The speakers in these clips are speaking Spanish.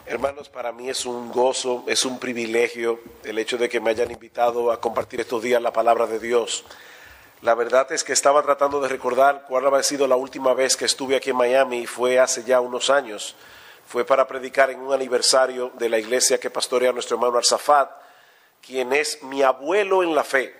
Hermanos, para mí es un gozo, es un privilegio el hecho de que me hayan invitado a compartir estos días la palabra de Dios. La verdad es que estaba tratando de recordar cuál había sido la última vez que estuve aquí en Miami, y fue hace ya unos años. Fue para predicar en un aniversario de la iglesia que pastorea nuestro hermano Arzafat, quien es mi abuelo en la fe,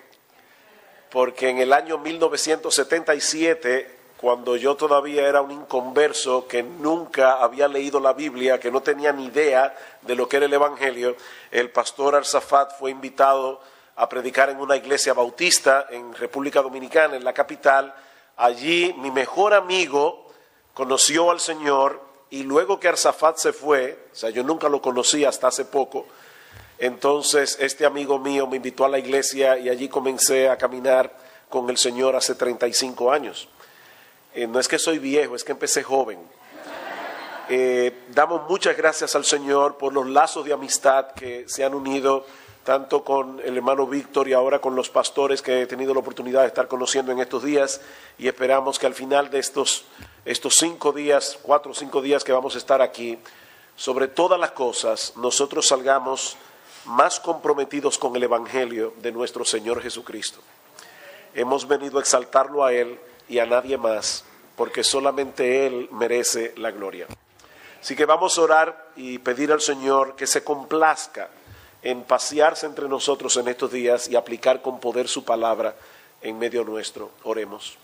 porque en el año 1977, cuando yo todavía era un inconverso que nunca había leído la Biblia, que no tenía ni idea de lo que era el Evangelio, el pastor Arzafat fue invitado a predicar en una iglesia bautista en República Dominicana, en la capital. Allí mi mejor amigo conoció al Señor, y luego que Arzafat se fue, o sea, yo nunca lo conocí hasta hace poco, entonces este amigo mío me invitó a la iglesia y allí comencé a caminar con el Señor hace 35 años. No es que soy viejo, es que empecé joven. Damos muchas gracias al Señor por los lazos de amistad que se han unido, tanto con el hermano Víctor y ahora con los pastores que he tenido la oportunidad de estar conociendo en estos días, y esperamos que al final de estos 5 días, 4 o 5 días que vamos a estar aquí, sobre todas las cosas, nosotros salgamos más comprometidos con el Evangelio de nuestro Señor Jesucristo. Hemos venido a exaltarlo a Él y a nadie más, porque solamente Él merece la gloria. Así que vamos a orar y pedir al Señor que se complazca en pasearse entre nosotros en estos días y aplicar con poder su palabra en medio nuestro. Oremos.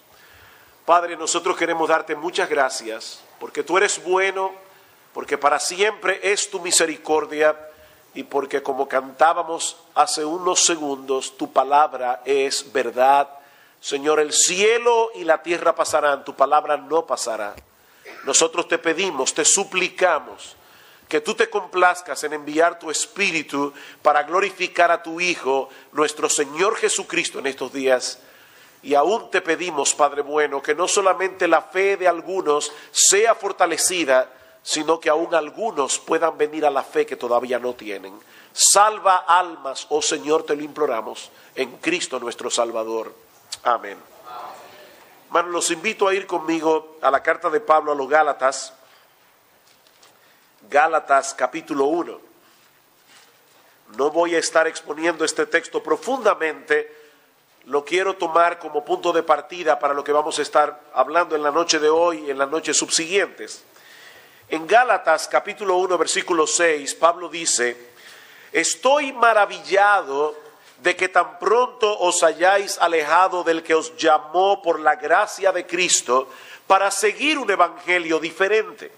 Padre, nosotros queremos darte muchas gracias, porque tú eres bueno, porque para siempre es tu misericordia, y porque, como cantábamos hace unos segundos, tu palabra es verdad. Señor, el cielo y la tierra pasarán, tu palabra no pasará. Nosotros te pedimos, te suplicamos, que tú te complazcas en enviar tu Espíritu para glorificar a tu Hijo, nuestro Señor Jesucristo, en estos días. Y aún te pedimos, Padre bueno, que no solamente la fe de algunos sea fortalecida, sino que aún algunos puedan venir a la fe que todavía no tienen. Salva almas, oh Señor, te lo imploramos, en Cristo nuestro Salvador. Amén. Hermanos, los invito a ir conmigo a la carta de Pablo a los Gálatas, Gálatas capítulo 1. No voy a estar exponiendo este texto profundamente, lo quiero tomar como punto de partida para lo que vamos a estar hablando en la noche de hoy y en las noches subsiguientes. En Gálatas capítulo 1 versículo 6, Pablo dice: estoy maravillado de que tan pronto os hayáis alejado del que os llamó por la gracia de Cristo para seguir un evangelio diferente.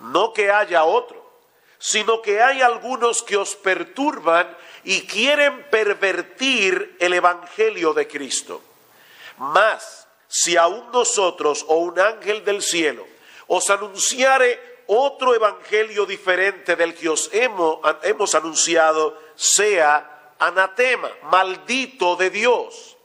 No que haya otro, sino que hay algunos que os perturban y quieren pervertir el evangelio de Cristo. Mas, si aún nosotros o un ángel del cielo os anunciare otro evangelio diferente del que os hemos anunciado, sea anatema, maldito de Dios.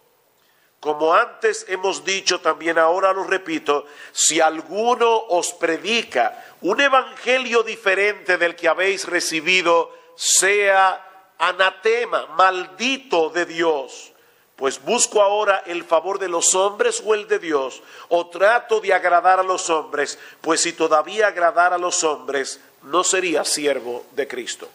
Como antes hemos dicho, también ahora lo repito: si alguno os predica un evangelio diferente del que habéis recibido, sea anatema, maldito de Dios. Pues busco ahora el favor de los hombres o el de Dios, o trato de agradar a los hombres, pues si todavía agradara a los hombres, no sería siervo de Cristo.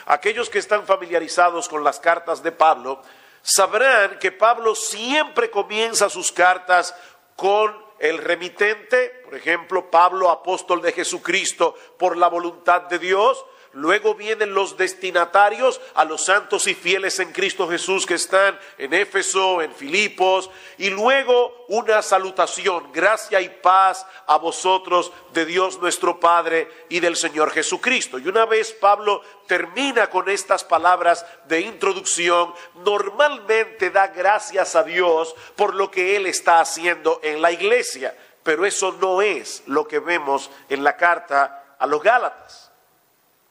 Aquellos que están familiarizados con las cartas de Pablo sabrán que Pablo siempre comienza sus cartas con el remitente, por ejemplo, Pablo, apóstol de Jesucristo por la voluntad de Dios. Luego vienen los destinatarios, a los santos y fieles en Cristo Jesús que están en Éfeso, en Filipos, y luego una salutación: gracia y paz a vosotros de Dios nuestro Padre y del Señor Jesucristo. Y una vez Pablo termina con estas palabras de introducción, normalmente da gracias a Dios por lo que Él está haciendo en la iglesia, pero eso no es lo que vemos en la carta a los Gálatas.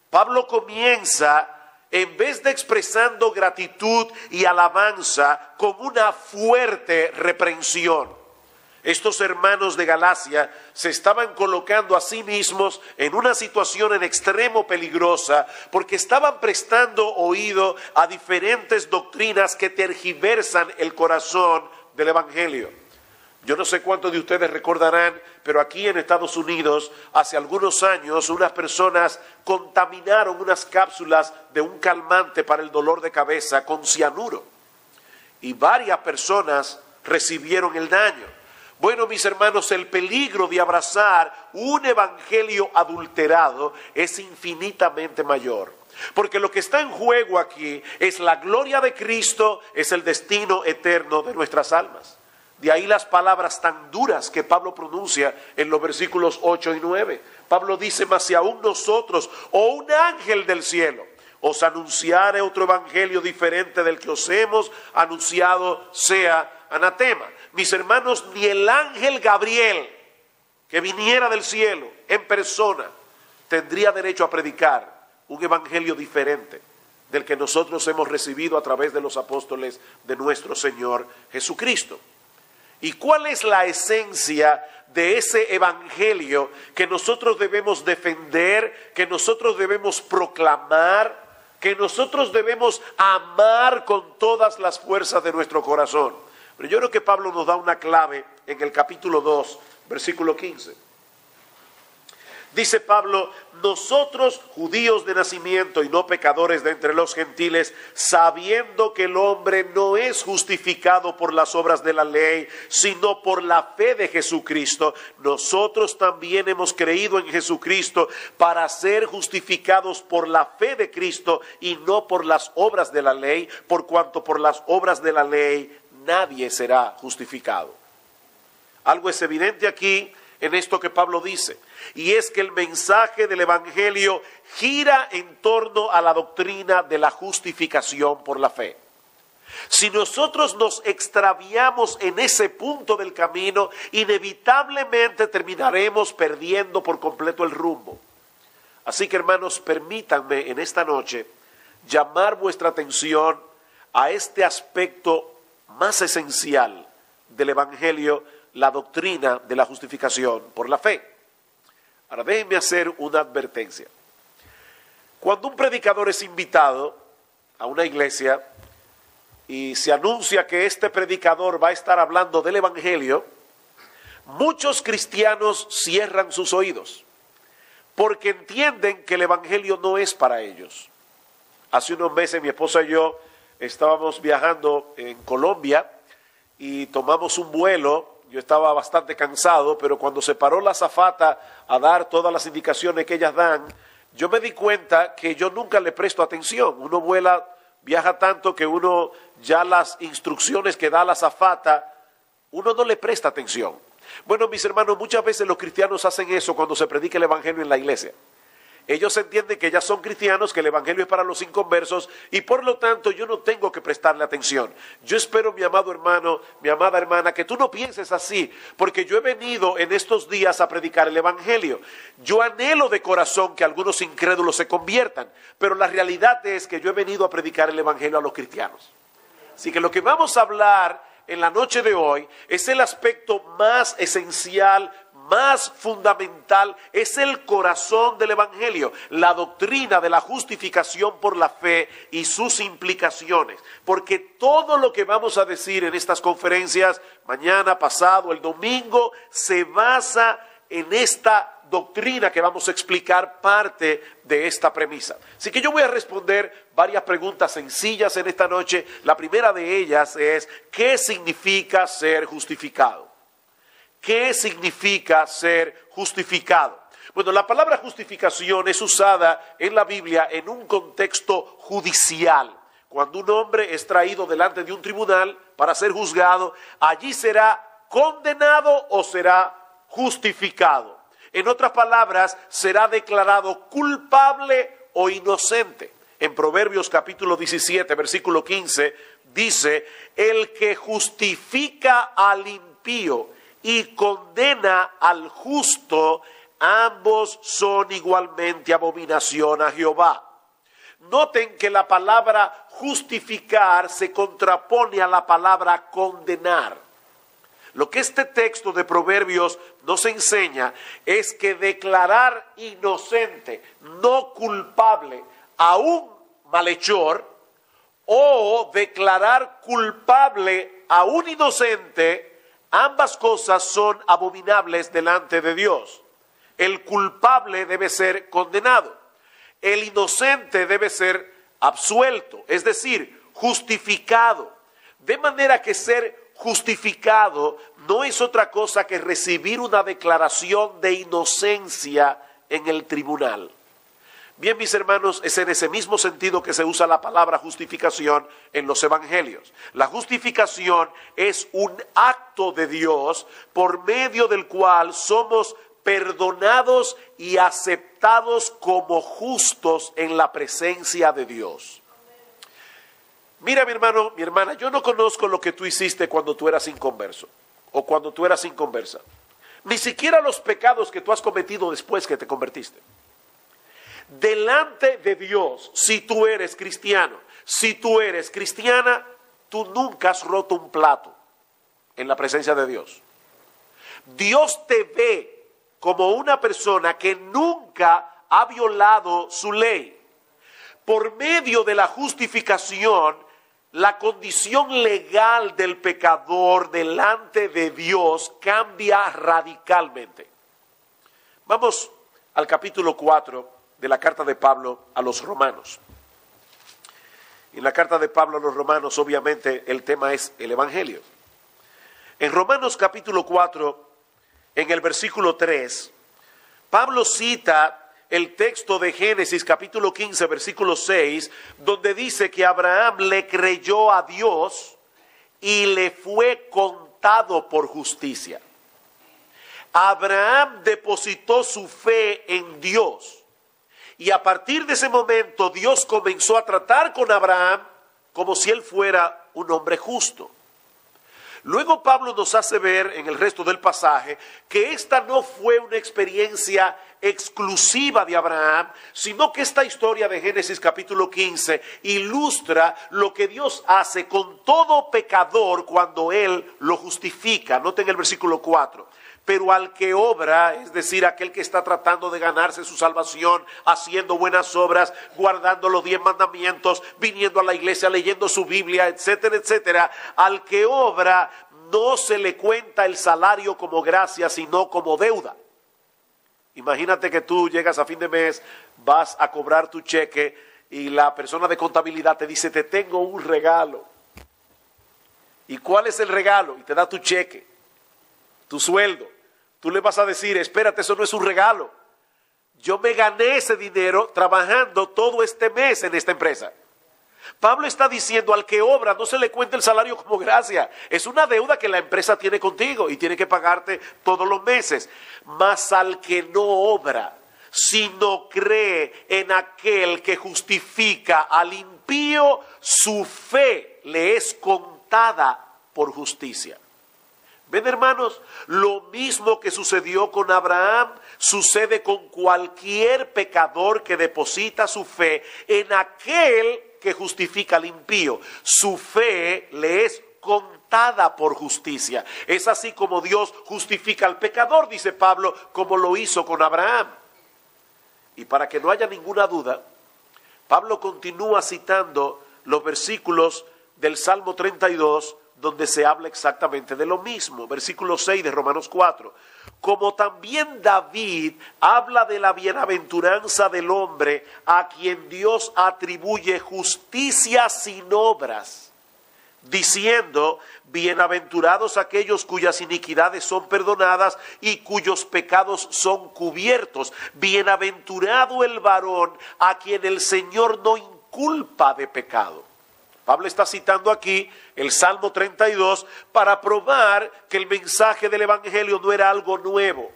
Pablo comienza, en vez de expresando gratitud y alabanza, con una fuerte reprensión. Estos hermanos de Galacia se estaban colocando a sí mismos en una situación en extremo peligrosa, porque estaban prestando oído a diferentes doctrinas que tergiversan el corazón del Evangelio. Yo no sé cuántos de ustedes recordarán, pero aquí en Estados Unidos, hace algunos años, unas personas contaminaron unas cápsulas de un calmante para el dolor de cabeza con cianuro. Y varias personas recibieron el daño. Bueno, mis hermanos, el peligro de abrazar un evangelio adulterado es infinitamente mayor. Porque lo que está en juego aquí es la gloria de Cristo, es el destino eterno de nuestras almas. De ahí las palabras tan duras que Pablo pronuncia en los versículos 8 y 9. Pablo dice: mas si aún nosotros o un ángel del cielo os anunciare otro evangelio diferente del que os hemos anunciado, sea anatema. Mis hermanos, ni el ángel Gabriel, que viniera del cielo en persona, tendría derecho a predicar un evangelio diferente del que nosotros hemos recibido a través de los apóstoles de nuestro Señor Jesucristo. ¿Y cuál es la esencia de ese evangelio que nosotros debemos defender, que nosotros debemos proclamar, que nosotros debemos amar con todas las fuerzas de nuestro corazón? Pero yo creo que Pablo nos da una clave en el capítulo 2, versículo 15. Dice Pablo: nosotros, judíos de nacimiento y no pecadores de entre los gentiles, sabiendo que el hombre no es justificado por las obras de la ley, sino por la fe de Jesucristo, nosotros también hemos creído en Jesucristo para ser justificados por la fe de Cristo y no por las obras de la ley, por cuanto por las obras de la ley nadie será justificado. Algo es evidente aquí en esto que Pablo dice, y es que el mensaje del evangelio gira en torno a la doctrina de la justificación por la fe. Si nosotros nos extraviamos en ese punto del camino, inevitablemente terminaremos perdiendo por completo el rumbo. Así que, hermanos, permítanme en esta noche llamar vuestra atención a este aspecto más esencial del evangelio, la doctrina de la justificación por la fe. Ahora déjenme hacer una advertencia. Cuando un predicador es invitado a una iglesia y se anuncia que este predicador va a estar hablando del evangelio, muchos cristianos cierran sus oídos porque entienden que el evangelio no es para ellos. Hace unos meses mi esposa y yo estábamos viajando en Colombia y tomamos un vuelo. Yo estaba bastante cansado, pero cuando se paró la azafata a dar todas las indicaciones que ellas dan, yo me di cuenta que yo nunca le presto atención. Uno viaja tanto que uno ya las instrucciones que da la azafata, uno no le presta atención. Bueno, mis hermanos, muchas veces los cristianos hacen eso cuando se predica el evangelio en la iglesia. Ellos entienden que ya son cristianos, que el evangelio es para los inconversos y por lo tanto yo no tengo que prestarle atención. Yo espero, mi amado hermano, mi amada hermana, que tú no pienses así, porque yo he venido en estos días a predicar el evangelio. Yo anhelo de corazón que algunos incrédulos se conviertan, pero la realidad es que yo he venido a predicar el evangelio a los cristianos. Así que lo que vamos a hablar en la noche de hoy es el aspecto más esencial, más fundamental, es el corazón del evangelio, la doctrina de la justificación por la fe y sus implicaciones, porque todo lo que vamos a decir en estas conferencias, mañana, pasado, el domingo, se basa en esta doctrina que vamos a explicar parte de esta premisa. Así que yo voy a responder varias preguntas sencillas en esta noche. La primera de ellas es: ¿qué significa ser justificado? ¿Qué significa ser justificado? Bueno, la palabra justificación es usada en la Biblia en un contexto judicial. Cuando un hombre es traído delante de un tribunal para ser juzgado, allí será condenado o será justificado. En otras palabras, será declarado culpable o inocente. En Proverbios capítulo 17, versículo 15, dice: el que justifica al impío y condena al justo, ambos son igualmente abominación a Jehová. Noten que la palabra justificar se contrapone a la palabra condenar. Lo que este texto de Proverbios nos enseña es que declarar inocente, no culpable, a un malhechor, o declarar culpable a un inocente, Ambas cosas son abominables delante de Dios. El culpable debe ser condenado. El inocente debe ser absuelto, es decir, justificado. De manera que ser justificado no es otra cosa que recibir una declaración de inocencia en el tribunal. Bien, mis hermanos, es en ese mismo sentido que se usa la palabra justificación en los evangelios. La justificación es un acto de Dios por medio del cual somos perdonados y aceptados como justos en la presencia de Dios. Mira, mi hermano, mi hermana, yo no conozco lo que tú hiciste cuando tú eras inconverso o cuando tú eras inconversa. Ni siquiera los pecados que tú has cometido después que te convertiste. Delante de Dios, si tú eres cristiano, si tú eres cristiana, tú nunca has roto un plato en la presencia de Dios. Dios te ve como una persona que nunca ha violado su ley. Por medio de la justificación, la condición legal del pecador delante de Dios cambia radicalmente. Vamos al capítulo 4 de la carta de Pablo a los romanos. En la carta de Pablo a los romanos, obviamente, el tema es el evangelio. En Romanos capítulo 4, en el versículo 3, Pablo cita el texto de Génesis capítulo 15, versículo 6, donde dice que Abraham le creyó a Dios y le fue contado por justicia. Abraham depositó su fe en Dios. Y a partir de ese momento Dios comenzó a tratar con Abraham como si él fuera un hombre justo. Luego Pablo nos hace ver en el resto del pasaje que esta no fue una experiencia exclusiva de Abraham, sino que esta historia de Génesis capítulo 15 ilustra lo que Dios hace con todo pecador cuando él lo justifica. Noten el versículo 4. Pero al que obra, es decir, aquel que está tratando de ganarse su salvación, haciendo buenas obras, guardando los 10 mandamientos, viniendo a la iglesia, leyendo su Biblia, etcétera, etcétera, al que obra no se le cuenta el salario como gracia, sino como deuda. Imagínate que tú llegas a fin de mes, vas a cobrar tu cheque y la persona de contabilidad te dice, te tengo un regalo. ¿Y cuál es el regalo? Y te da tu cheque, tu sueldo. Tú le vas a decir, espérate, eso no es un regalo. Yo me gané ese dinero trabajando todo este mes en esta empresa. Pablo está diciendo, al que obra no se le cuenta el salario como gracia. Es una deuda que la empresa tiene contigo y tiene que pagarte todos los meses. Mas al que no obra, sino cree en aquel que justifica al impío, su fe le es contada por justicia. ¿Ven, hermanos? Lo mismo que sucedió con Abraham sucede con cualquier pecador que deposita su fe en aquel que justifica al impío. Su fe le es contada por justicia. Es así como Dios justifica al pecador, dice Pablo, como lo hizo con Abraham. Y para que no haya ninguna duda, Pablo continúa citando los versículos del Salmo 32, donde se habla exactamente de lo mismo. Versículo 6 de Romanos 4. Como también David habla de la bienaventuranza del hombre a quien Dios atribuye justicia sin obras, diciendo, bienaventurados aquellos cuyas iniquidades son perdonadas y cuyos pecados son cubiertos. Bienaventurado el varón a quien el Señor no inculpa de pecado. Pablo está citando aquí el Salmo 32 para probar que el mensaje del Evangelio no era algo nuevo.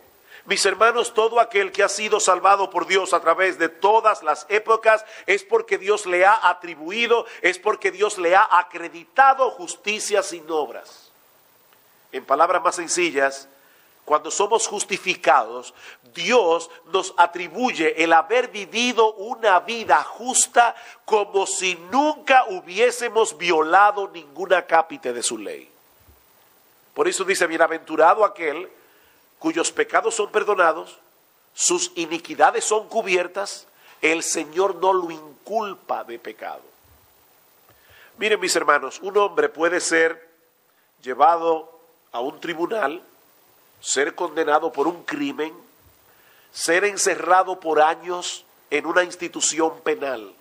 Mis hermanos, todo aquel que ha sido salvado por Dios a través de todas las épocas es porque Dios le ha atribuido, es porque Dios le ha acreditado justicia sin obras. En palabras más sencillas, cuando somos justificados, Dios nos atribuye el haber vivido una vida justa como si nunca hubiésemos violado ninguna cápite de su ley. Por eso dice, bienaventurado aquel cuyos pecados son perdonados, sus iniquidades son cubiertas, el Señor no lo inculpa de pecado. Miren, mis hermanos, un hombre puede ser llevado a un tribunal, ser condenado por un crimen, ser encerrado por años en una institución penal.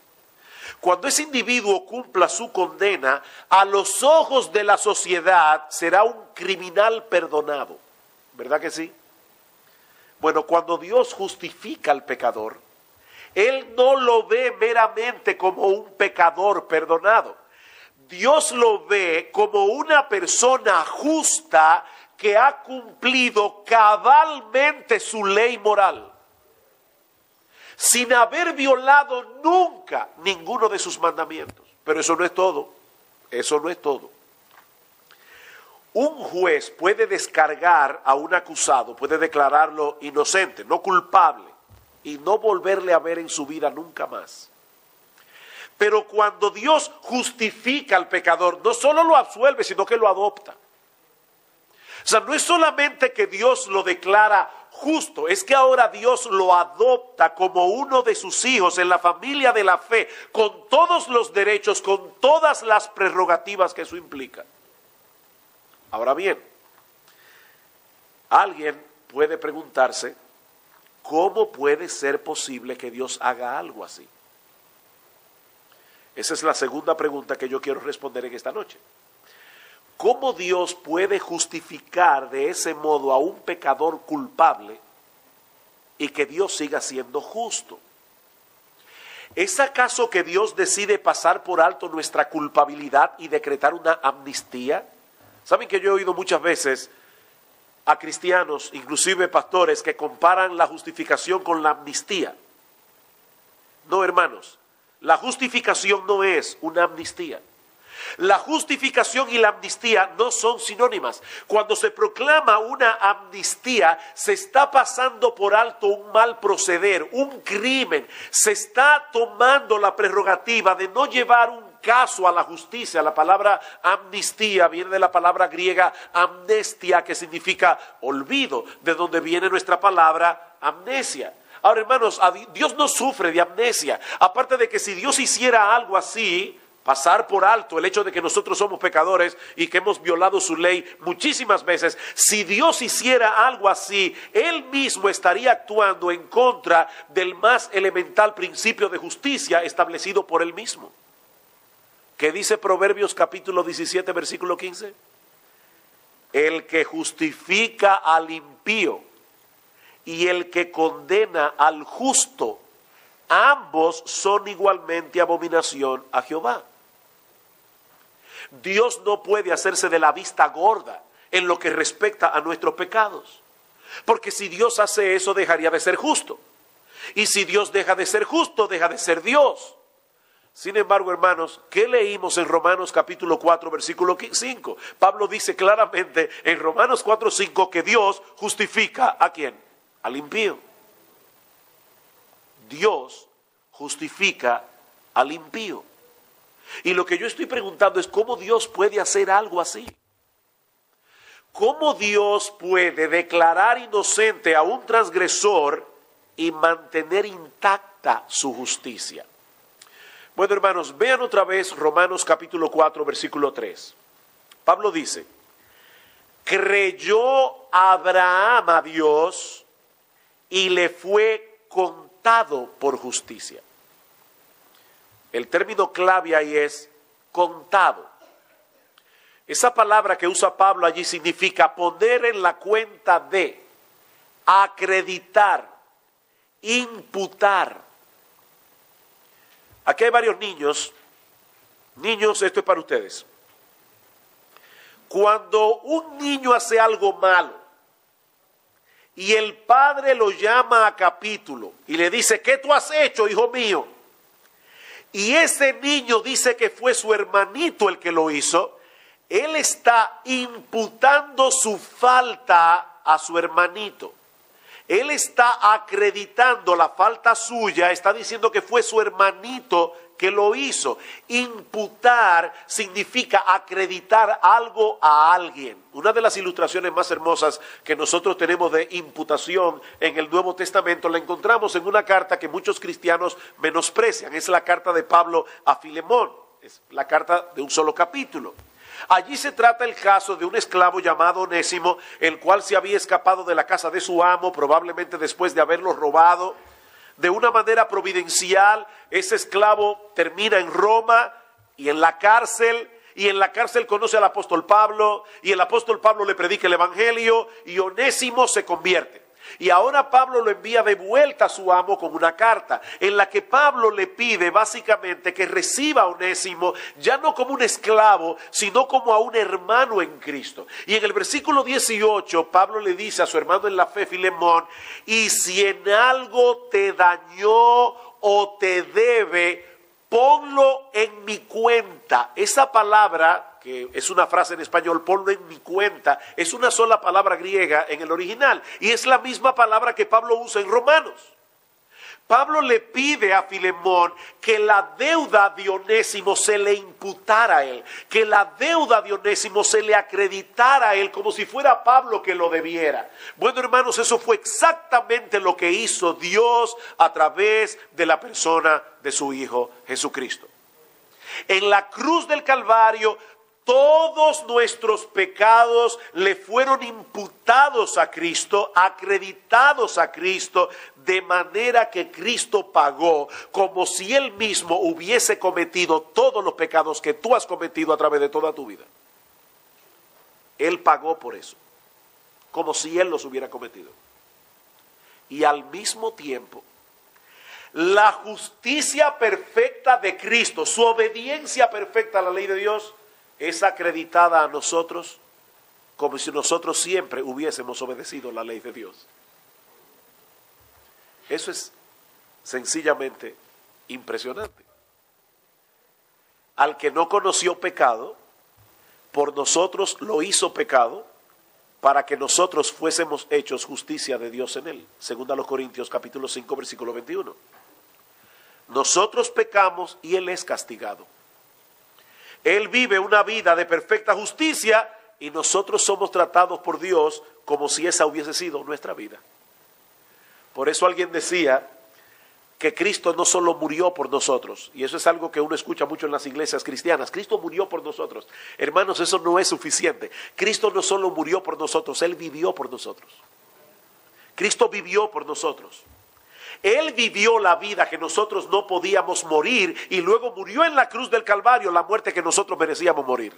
Cuando ese individuo cumpla su condena, a los ojos de la sociedad será un criminal perdonado. ¿Verdad que sí? Bueno, cuando Dios justifica al pecador, Él no lo ve meramente como un pecador perdonado. Dios lo ve como una persona justa que ha cumplido cabalmente su ley moral, sin haber violado nunca ninguno de sus mandamientos. Pero eso no es todo, eso no es todo. Un juez puede descargar a un acusado, puede declararlo inocente, no culpable, y no volverle a ver en su vida nunca más. Pero cuando Dios justifica al pecador, no solo lo absuelve, sino que lo adopta. O sea, no es solamente que Dios lo declara justo, es que ahora Dios lo adopta como uno de sus hijos en la familia de la fe, con todos los derechos, con todas las prerrogativas que eso implica. Ahora bien, alguien puede preguntarse, ¿cómo puede ser posible que Dios haga algo así? Esa es la segunda pregunta que yo quiero responder en esta noche. ¿Cómo Dios puede justificar de ese modo a un pecador culpable y que Dios siga siendo justo? ¿Es acaso que Dios decide pasar por alto nuestra culpabilidad y decretar una amnistía? ¿Saben que yo he oído muchas veces a cristianos, inclusive pastores, que comparan la justificación con la amnistía? No, hermanos, la justificación no es una amnistía. La justificación y la amnistía no son sinónimas. Cuando se proclama una amnistía, se está pasando por alto un mal proceder, un crimen. Se está tomando la prerrogativa de no llevar un caso a la justicia. La palabra amnistía viene de la palabra griega amnestia, que significa olvido, de donde viene nuestra palabra amnesia. Ahora, hermanos, Dios no sufre de amnesia. Aparte de que si Dios hiciera algo así, pasar por alto el hecho de que nosotros somos pecadores y que hemos violado su ley muchísimas veces, si Dios hiciera algo así, Él mismo estaría actuando en contra del más elemental principio de justicia establecido por Él mismo. ¿Qué dice Proverbios capítulo 17, versículo 15? El que justifica al impío y el que condena al justo, ambos son igualmente abominación a Jehová. Dios no puede hacerse de la vista gorda en lo que respecta a nuestros pecados, porque si Dios hace eso dejaría de ser justo, y si Dios deja de ser justo, deja de ser Dios. Sin embargo, hermanos, ¿qué leímos en Romanos capítulo 4, versículo 5? Pablo dice claramente en Romanos 4, 5 que Dios justifica ¿a quién? Al impío. Dios justifica al impío. Y lo que yo estoy preguntando es cómo Dios puede hacer algo así. ¿Cómo Dios puede declarar inocente a un transgresor y mantener intacta su justicia? Bueno, hermanos, vean otra vez Romanos capítulo 4, versículo 3. Pablo dice, creyó Abraham a Dios y le fue contado por justicia. El término clave ahí es contado. Esa palabra que usa Pablo allí significa poner en la cuenta de, acreditar, imputar. Aquí hay varios niños. Niños, esto es para ustedes. Cuando un niño hace algo malo y el padre lo llama a capítulo y le dice, ¿qué tú has hecho, hijo mío? Y ese niño dice que fue su hermanito el que lo hizo, él está imputando su falta a su hermanito. Él está acreditando la falta suya, está diciendo que fue su hermanito que lo hizo. Imputar significa acreditar algo a alguien. Una de las ilustraciones más hermosas que nosotros tenemos de imputación en el Nuevo Testamento la encontramos en una carta que muchos cristianos menosprecian. Es la carta de Pablo a Filemón. Es la carta de un solo capítulo. Allí se trata el caso de un esclavo llamado Onésimo, el cual se había escapado de la casa de su amo, probablemente después de haberlo robado. De una manera providencial, ese esclavo termina en Roma y en la cárcel conoce al apóstol Pablo, y el apóstol Pablo le predica el evangelio, y Onésimo se convierte. Y ahora Pablo lo envía de vuelta a su amo con una carta en la que Pablo le pide básicamente que reciba a Onésimo ya no como un esclavo, sino como a un hermano en Cristo. Y en el versículo 18 Pablo le dice a su hermano en la fe, Filemón: y si en algo te dañó o te debe, ponlo en mi cuenta. Esa palabra, que es una frase en español, ponlo en mi cuenta, es una sola palabra griega en el original, y es la misma palabra que Pablo usa en Romanos. Pablo le pide a Filemón que la deuda de Onésimo se le imputara a él, que la deuda de Onésimo se le acreditara a él como si fuera Pablo que lo debiera. Bueno, hermanos, eso fue exactamente lo que hizo Dios a través de la persona de su Hijo Jesucristo. En la cruz del Calvario, todos nuestros pecados le fueron imputados a Cristo, acreditados a Cristo, de manera que Cristo pagó como si Él mismo hubiese cometido todos los pecados que tú has cometido a través de toda tu vida. Él pagó por eso, como si Él los hubiera cometido. Y al mismo tiempo, la justicia perfecta de Cristo, su obediencia perfecta a la ley de Dios, es acreditada a nosotros como si nosotros siempre hubiésemos obedecido la ley de Dios. Eso es sencillamente impresionante. Al que no conoció pecado, por nosotros lo hizo pecado, para que nosotros fuésemos hechos justicia de Dios en él. Segunda a los Corintios capítulo 5 versículo 21. Nosotros pecamos y Él es castigado. Él vive una vida de perfecta justicia y nosotros somos tratados por Dios como si esa hubiese sido nuestra vida. Por eso alguien decía que Cristo no solo murió por nosotros, y eso es algo que uno escucha mucho en las iglesias cristianas: Cristo murió por nosotros. Hermanos, eso no es suficiente. Cristo no solo murió por nosotros, Él vivió por nosotros. Cristo vivió por nosotros. Él vivió la vida que nosotros no podíamos morir y luego murió en la cruz del Calvario la muerte que nosotros merecíamos morir.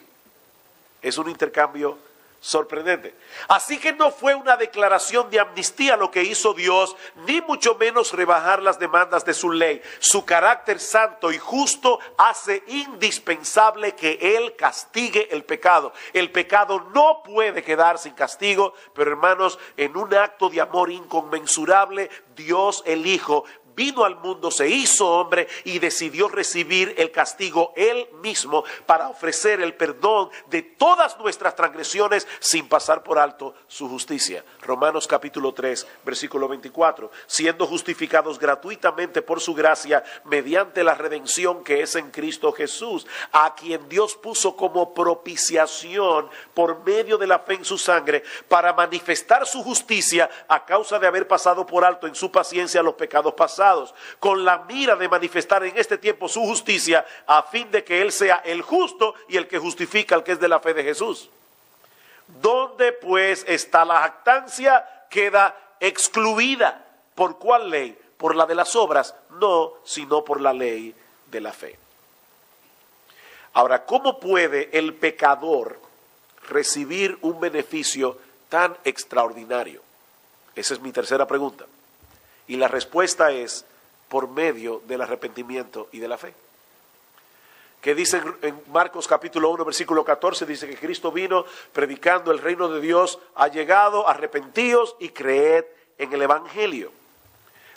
Es un intercambio sorprendente. Así que no fue una declaración de amnistía lo que hizo Dios, ni mucho menos rebajar las demandas de su ley. Su carácter santo y justo hace indispensable que Él castigue el pecado. El pecado no puede quedar sin castigo, pero hermanos, en un acto de amor inconmensurable, Dios el Hijo vino al mundo, se hizo hombre y decidió recibir el castigo Él mismo para ofrecer el perdón de todas nuestras transgresiones sin pasar por alto su justicia. Romanos capítulo 3, versículo 24. Siendo justificados gratuitamente por su gracia mediante la redención que es en Cristo Jesús, a quien Dios puso como propiciación por medio de la fe en su sangre para manifestar su justicia a causa de haber pasado por alto en su paciencia los pecados pasados, con la mira de manifestar en este tiempo su justicia, a fin de que Él sea el justo y el que justifica al que es de la fe de Jesús. ¿Dónde pues está la jactancia? Queda excluida. ¿Por cuál ley? Por la de las obras, no, sino por la ley de la fe. Ahora, ¿cómo puede el pecador recibir un beneficio tan extraordinario? Esa es mi tercera pregunta. Y la respuesta es por medio del arrepentimiento y de la fe. Que dice en Marcos capítulo 1 versículo 14, dice que Cristo vino predicando el reino de Dios, ha llegado, arrepentíos y creed en el evangelio.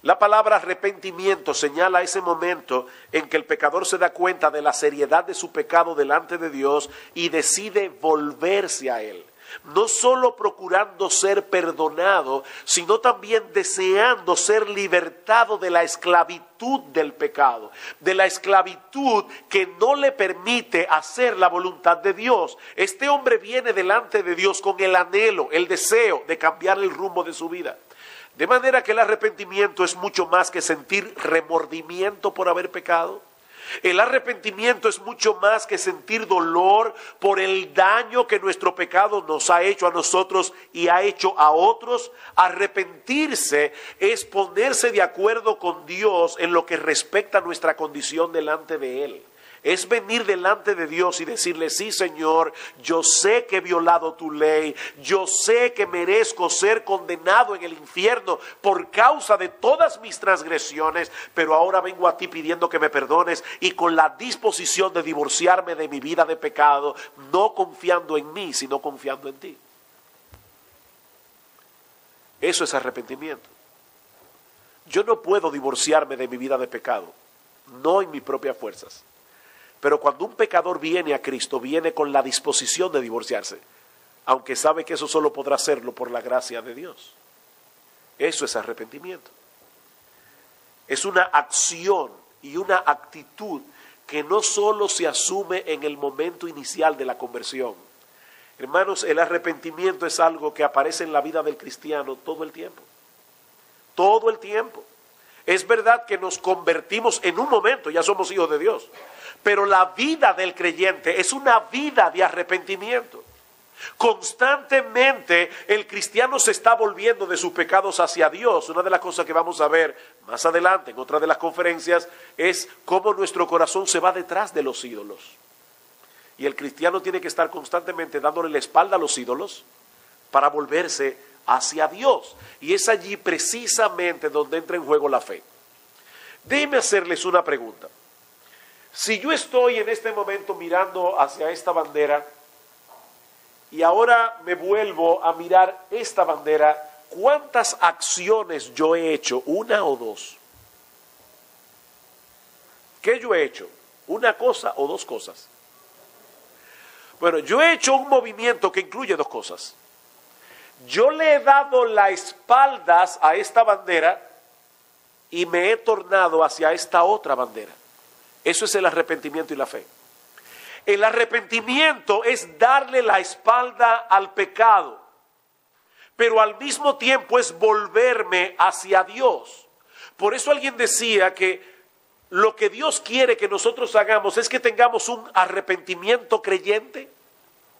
La palabra arrepentimiento señala ese momento en que el pecador se da cuenta de la seriedad de su pecado delante de Dios y decide volverse a Él. No solo procurando ser perdonado, sino también deseando ser libertado de la esclavitud del pecado, de la esclavitud que no le permite hacer la voluntad de Dios. Este hombre viene delante de Dios con el anhelo, el deseo de cambiar el rumbo de su vida. De manera que el arrepentimiento es mucho más que sentir remordimiento por haber pecado. El arrepentimiento es mucho más que sentir dolor por el daño que nuestro pecado nos ha hecho a nosotros y ha hecho a otros. Arrepentirse es ponerse de acuerdo con Dios en lo que respecta a nuestra condición delante de Él. Es venir delante de Dios y decirle: sí, Señor, yo sé que he violado tu ley, yo sé que merezco ser condenado en el infierno por causa de todas mis transgresiones, pero ahora vengo a ti pidiendo que me perdones y con la disposición de divorciarme de mi vida de pecado, no confiando en mí, sino confiando en ti. Eso es arrepentimiento. Yo no puedo divorciarme de mi vida de pecado, no en mis propias fuerzas. Pero cuando un pecador viene a Cristo, viene con la disposición de divorciarse, aunque sabe que eso solo podrá hacerlo por la gracia de Dios. Eso es arrepentimiento. Es una acción y una actitud que no solo se asume en el momento inicial de la conversión. Hermanos, el arrepentimiento es algo que aparece en la vida del cristiano todo el tiempo. Todo el tiempo. Es verdad que nos convertimos en un momento, ya somos hijos de Dios. Pero la vida del creyente es una vida de arrepentimiento. Constantemente el cristiano se está volviendo de sus pecados hacia Dios. Una de las cosas que vamos a ver más adelante en otra de las conferencias es cómo nuestro corazón se va detrás de los ídolos. Y el cristiano tiene que estar constantemente dándole la espalda a los ídolos para volverse hacia Dios. Y es allí precisamente donde entra en juego la fe. Déjenme hacerles una pregunta. Si yo estoy en este momento mirando hacia esta bandera y ahora me vuelvo a mirar esta bandera, ¿cuántas acciones yo he hecho? ¿Una o dos? ¿Qué yo he hecho? ¿Una cosa o dos cosas? Bueno, yo he hecho un movimiento que incluye dos cosas. Yo le he dado las espaldas a esta bandera y me he tornado hacia esta otra bandera. Eso es el arrepentimiento y la fe. El arrepentimiento es darle la espalda al pecado, pero al mismo tiempo es volverme hacia Dios. Por eso alguien decía que lo que Dios quiere que nosotros hagamos es que tengamos un arrepentimiento creyente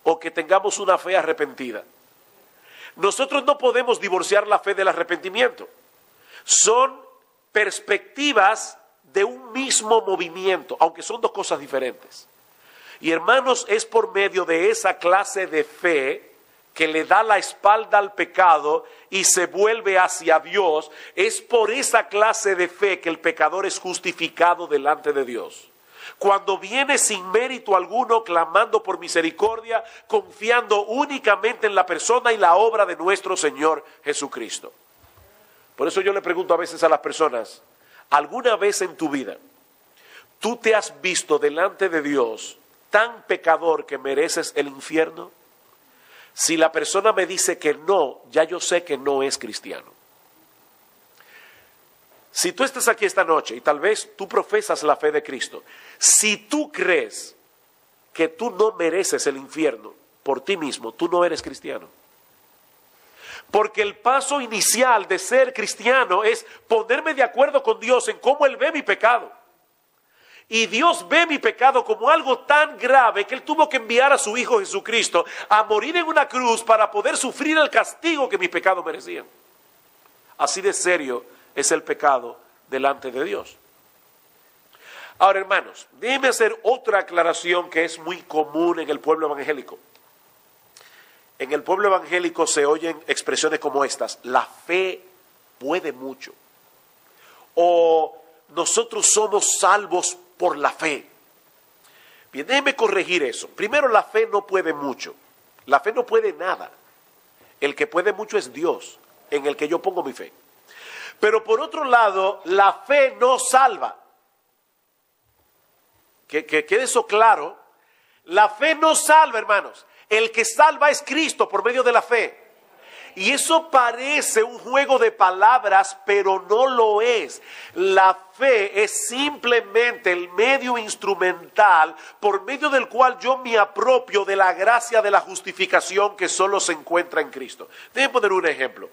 o que tengamos una fe arrepentida. Nosotros no podemos divorciar la fe del arrepentimiento. Son perspectivas de un mismo movimiento, aunque son dos cosas diferentes. Y hermanos, es por medio de esa clase de fe que le da la espalda al pecado y se vuelve hacia Dios. Es por esa clase de fe que el pecador es justificado delante de Dios. Cuando viene sin mérito alguno, clamando por misericordia, confiando únicamente en la persona y la obra de nuestro Señor Jesucristo. Por eso yo le pregunto a veces a las personas: ¿alguna vez en tu vida tú te has visto delante de Dios tan pecador que mereces el infierno? Si la persona me dice que no, ya yo sé que no es cristiano. Si tú estás aquí esta noche y tal vez tú profesas la fe de Cristo, si tú crees que tú no mereces el infierno por ti mismo, tú no eres cristiano. Porque el paso inicial de ser cristiano es ponerme de acuerdo con Dios en cómo Él ve mi pecado. Y Dios ve mi pecado como algo tan grave que Él tuvo que enviar a su Hijo Jesucristo a morir en una cruz para poder sufrir el castigo que mis pecados merecían. Así de serio es el pecado delante de Dios. Ahora, hermanos, déjenme hacer otra aclaración que es muy común en el pueblo evangélico. En el pueblo evangélico se oyen expresiones como estas: la fe puede mucho, o nosotros somos salvos por la fe. Bien, déjeme corregir eso. Primero, la fe no puede mucho, la fe no puede nada. El que puede mucho es Dios, en el que yo pongo mi fe. Pero por otro lado, la fe no salva. Que quede eso claro. La fe no salva, hermanos. El que salva es Cristo por medio de la fe. Y eso parece un juego de palabras, pero no lo es. La fe es simplemente el medio instrumental por medio del cual yo me apropio de la gracia de la justificación que solo se encuentra en Cristo. Déjenme poner un ejemplo.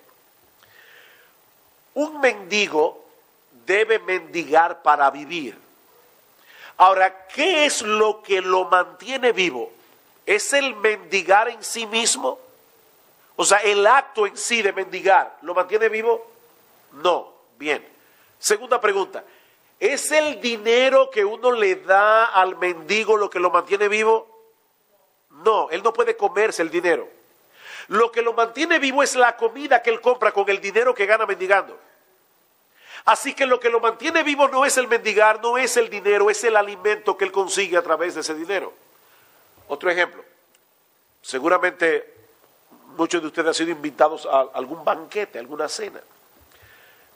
Un mendigo debe mendigar para vivir. Ahora, ¿qué es lo que lo mantiene vivo? ¿Es el mendigar en sí mismo? O sea, el acto en sí de mendigar, ¿lo mantiene vivo? No. Bien. Segunda pregunta. ¿Es el dinero que uno le da al mendigo lo que lo mantiene vivo? No, él no puede comerse el dinero. Lo que lo mantiene vivo es la comida que él compra con el dinero que gana mendigando. Así que lo que lo mantiene vivo no es el mendigar, no es el dinero, es el alimento que él consigue a través de ese dinero. Otro ejemplo. Seguramente muchos de ustedes han sido invitados a algún banquete, a alguna cena.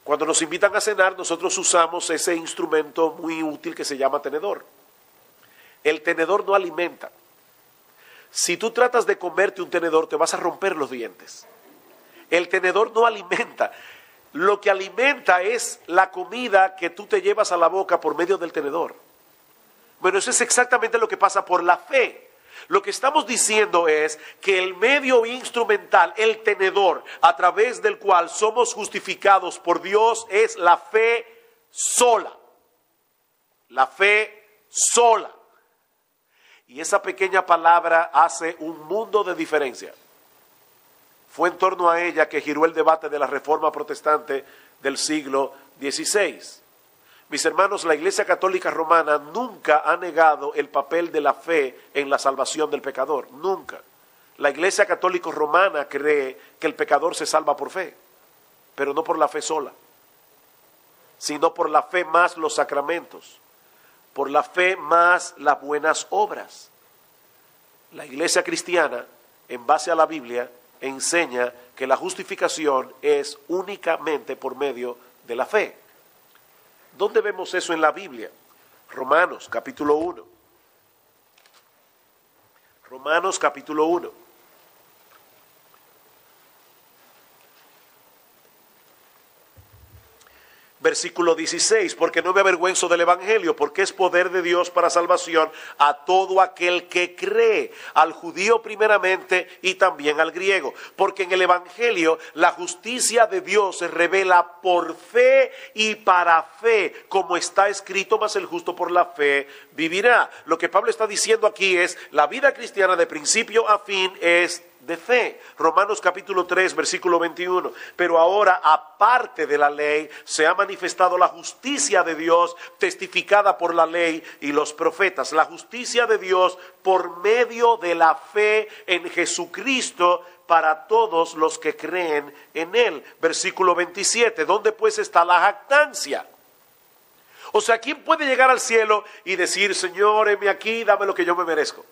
Cuando nos invitan a cenar, nosotros usamos ese instrumento muy útil que se llama tenedor. El tenedor no alimenta. Si tú tratas de comerte un tenedor, te vas a romper los dientes. El tenedor no alimenta. Lo que alimenta es la comida que tú te llevas a la boca por medio del tenedor. Bueno, eso es exactamente lo que pasa por la fe. Lo que estamos diciendo es que el medio instrumental, el tenedor, a través del cual somos justificados por Dios es la fe sola. La fe sola. Y esa pequeña palabra hace un mundo de diferencia. Fue en torno a ella que giró el debate de la Reforma Protestante del siglo XVI. Mis hermanos, la Iglesia Católica Romana nunca ha negado el papel de la fe en la salvación del pecador, nunca. La Iglesia Católica Romana cree que el pecador se salva por fe, pero no por la fe sola, sino por la fe más los sacramentos, por la fe más las buenas obras. La Iglesia cristiana, en base a la Biblia, enseña que la justificación es únicamente por medio de la fe. ¿Dónde vemos eso en la Biblia? Romanos capítulo 1. Romanos capítulo 1. Versículo 16, porque no me avergüenzo del Evangelio, porque es poder de Dios para salvación a todo aquel que cree, al judío primeramente y también al griego. Porque en el Evangelio la justicia de Dios se revela por fe y para fe, como está escrito, mas el justo por la fe vivirá. Lo que Pablo está diciendo aquí es, la vida cristiana de principio a fin es de fe. Romanos capítulo 3, versículo 21. Pero ahora, aparte de la ley, se ha manifestado la justicia de Dios, testificada por la ley y los profetas. La justicia de Dios por medio de la fe en Jesucristo para todos los que creen en Él. Versículo 27. ¿Dónde pues está la jactancia? O sea, ¿quién puede llegar al cielo y decir, Señor, heme aquí, dame lo que yo me merezco?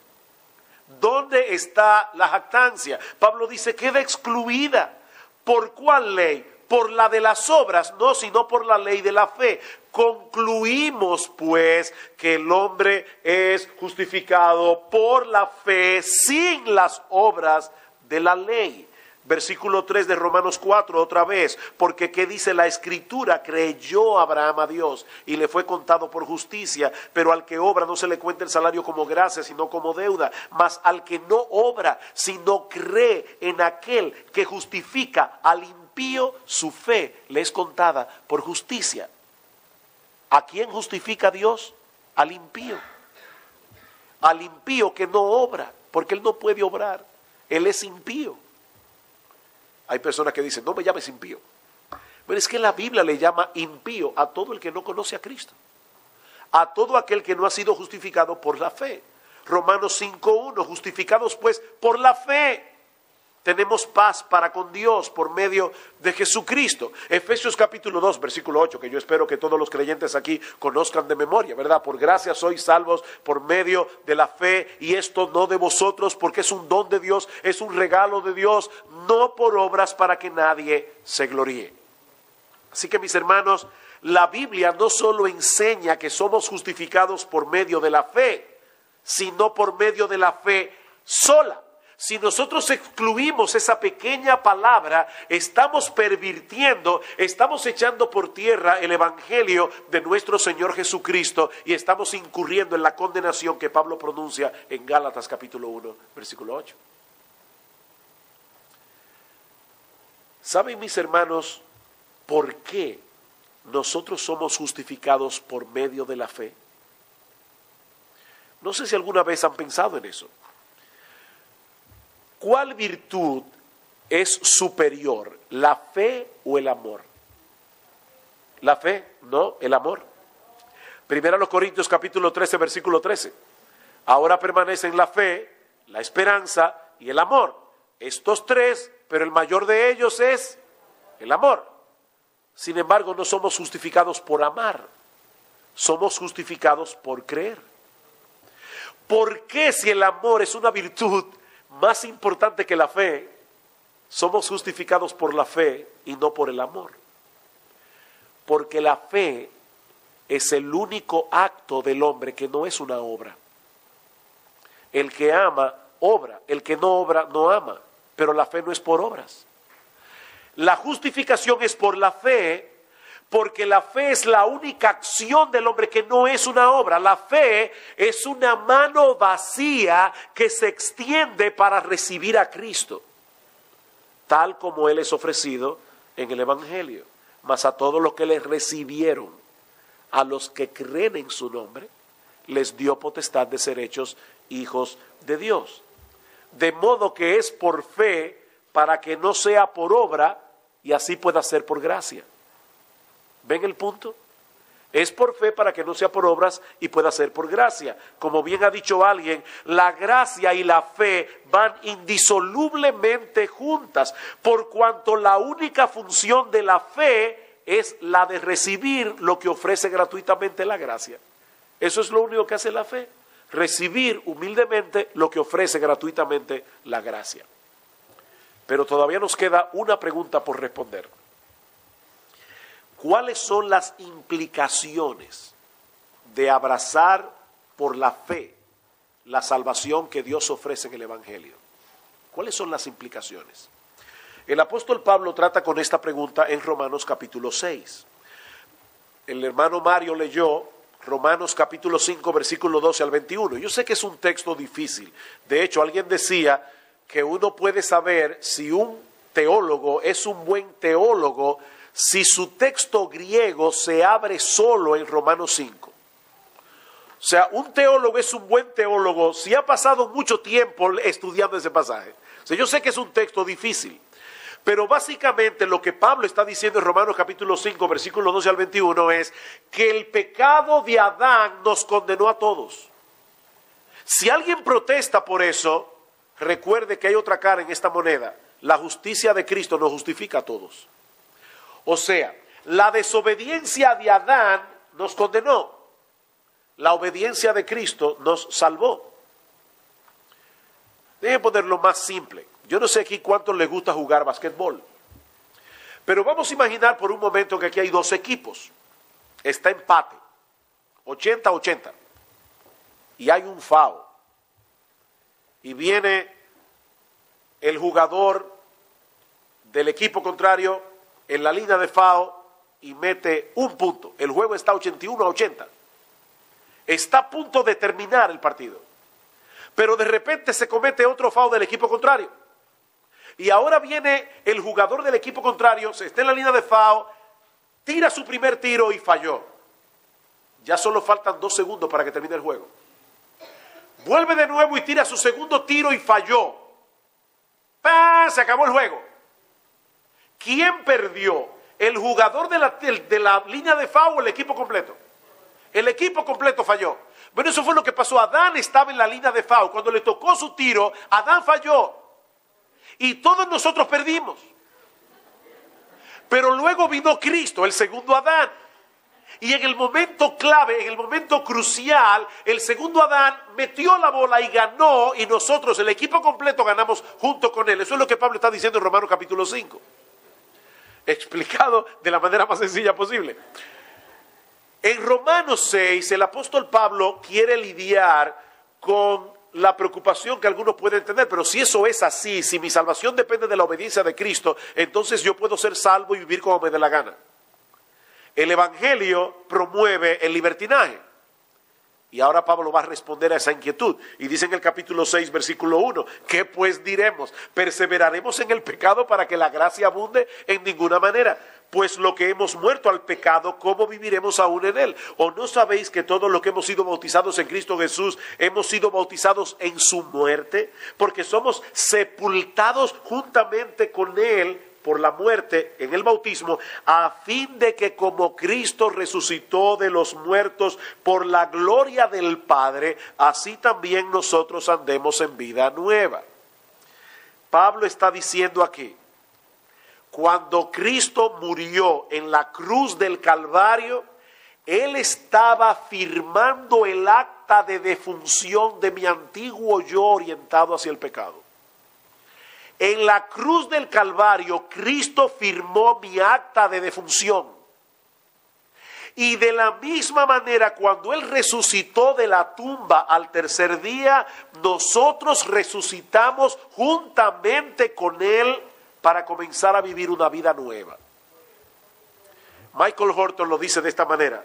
¿Dónde está la jactancia? Pablo dice, queda excluida. ¿Por cuál ley? Por la de las obras, no, sino por la ley de la fe. Concluimos, pues, que el hombre es justificado por la fe sin las obras de la ley. Versículo 3 de Romanos 4, otra vez, porque ¿qué dice la Escritura? Creyó Abraham a Dios y le fue contado por justicia, pero al que obra no se le cuenta el salario como gracia, sino como deuda. Mas al que no obra, sino cree en aquel que justifica al impío, su fe le es contada por justicia. ¿A quién justifica Dios? Al impío. Al impío que no obra, porque él no puede obrar, él es impío. Hay personas que dicen, no me llames impío. Pero es que la Biblia le llama impío a todo el que no conoce a Cristo. A todo aquel que no ha sido justificado por la fe. Romanos 5:1, justificados pues por la fe. Tenemos paz para con Dios por medio de Jesucristo. Efesios capítulo 2, versículo 8, que yo espero que todos los creyentes aquí conozcan de memoria, ¿verdad? Por gracia sois salvos por medio de la fe, y esto no de vosotros, porque es un don de Dios, es un regalo de Dios, no por obras para que nadie se gloríe. Así que, mis hermanos, la Biblia no solo enseña que somos justificados por medio de la fe, sino por medio de la fe sola. Si nosotros excluimos esa pequeña palabra, estamos pervirtiendo, estamos echando por tierra el evangelio de nuestro Señor Jesucristo y estamos incurriendo en la condenación que Pablo pronuncia en Gálatas capítulo 1, versículo 8. ¿Saben, mis hermanos, por qué nosotros somos justificados por medio de la fe? No sé si alguna vez han pensado en eso. ¿Cuál virtud es superior, la fe o el amor? La fe, no, el amor. Primera a los Corintios capítulo 13, versículo 13. Ahora permanecen la fe, la esperanza y el amor. Estos tres, pero el mayor de ellos es el amor. Sin embargo, no somos justificados por amar, somos justificados por creer. ¿Por qué si el amor es una virtud más importante que la fe, somos justificados por la fe y no por el amor? Porque la fe es el único acto del hombre que no es una obra. El que ama, obra. El que no obra, no ama. Pero la fe no es por obras. La justificación es por la fe, porque la fe es la única acción del hombre que no es una obra. La fe es una mano vacía que se extiende para recibir a Cristo, tal como Él es ofrecido en el Evangelio. Mas a todos los que le recibieron, a los que creen en su nombre, les dio potestad de ser hechos hijos de Dios. De modo que es por fe para que no sea por obra y así pueda ser por gracia. ¿Ven el punto? Es por fe para que no sea por obras y pueda ser por gracia. Como bien ha dicho alguien, la gracia y la fe van indisolublemente juntas, por cuanto la única función de la fe es la de recibir lo que ofrece gratuitamente la gracia. Eso es lo único que hace la fe, recibir humildemente lo que ofrece gratuitamente la gracia. Pero todavía nos queda una pregunta por responder. ¿Cuáles son las implicaciones de abrazar por la fe la salvación que Dios ofrece en el Evangelio? ¿Cuáles son las implicaciones? El apóstol Pablo trata con esta pregunta en Romanos capítulo 6. El hermano Mario leyó Romanos capítulo 5, versículo 12 al 21. Yo sé que es un texto difícil. De hecho, alguien decía que uno puede saber si un teólogo es un buen teólogo si su texto griego se abre solo en Romanos 5. O sea, un teólogo es un buen teólogo si ha pasado mucho tiempo estudiando ese pasaje. O sea, yo sé que es un texto difícil, pero básicamente lo que Pablo está diciendo en Romanos capítulo 5, versículos 12 al 21 es que el pecado de Adán nos condenó a todos. Si alguien protesta por eso, recuerde que hay otra cara en esta moneda. La justicia de Cristo nos justifica a todos. O sea, la desobediencia de Adán nos condenó. La obediencia de Cristo nos salvó. Déjenme ponerlo más simple. Yo no sé aquí cuántos les gusta jugar basquetbol. Pero vamos a imaginar por un momento que aquí hay dos equipos. Está empate. 80-80. Y hay un foul. Y viene el jugador del equipo contrario en la línea de foul y mete un punto. El juego está 81-80. Está a punto de terminar el partido. Pero de repente se comete otro foul del equipo contrario. Y ahora viene el jugador del equipo contrario, se está en la línea de foul, tira su primer tiro y falló. Ya solo faltan 2 segundos para que termine el juego. Vuelve de nuevo y tira su segundo tiro y falló. ¡Pah! Se acabó el juego. ¿Quién perdió? ¿El jugador de la línea de foul o el equipo completo? El equipo completo falló. Bueno, eso fue lo que pasó. Adán estaba en la línea de foul. Cuando le tocó su tiro, Adán falló. Y todos nosotros perdimos. Pero luego vino Cristo, el segundo Adán. Y en el momento clave, en el momento crucial, el segundo Adán metió la bola y ganó. Y nosotros, el equipo completo, ganamos junto con él. Eso es lo que Pablo está diciendo en Romanos capítulo 5. Explicado de la manera más sencilla posible. En Romanos 6, el apóstol Pablo quiere lidiar con la preocupación que algunos pueden tener, pero si eso es así, si mi salvación depende de la obediencia de Cristo, entonces yo puedo ser salvo y vivir como me dé la gana. El Evangelio promueve el libertinaje. Y ahora Pablo va a responder a esa inquietud. Y dice en el capítulo 6, versículo 1, ¿qué pues diremos? ¿Perseveraremos en el pecado para que la gracia abunde? En ninguna manera. Pues lo que hemos muerto al pecado, ¿cómo viviremos aún en él? ¿O no sabéis que todos los que hemos sido bautizados en Cristo Jesús, hemos sido bautizados en su muerte? Porque somos sepultados juntamente con él por la muerte en el bautismo, a fin de que como Cristo resucitó de los muertos por la gloria del Padre, así también nosotros andemos en vida nueva. Pablo está diciendo aquí, cuando Cristo murió en la cruz del Calvario, Él estaba firmando el acta de defunción de mi antiguo yo orientado hacia el pecado. En la cruz del Calvario, Cristo firmó mi acta de defunción. Y de la misma manera, cuando Él resucitó de la tumba al tercer día, nosotros resucitamos juntamente con Él para comenzar a vivir una vida nueva. Michael Horton lo dice de esta manera: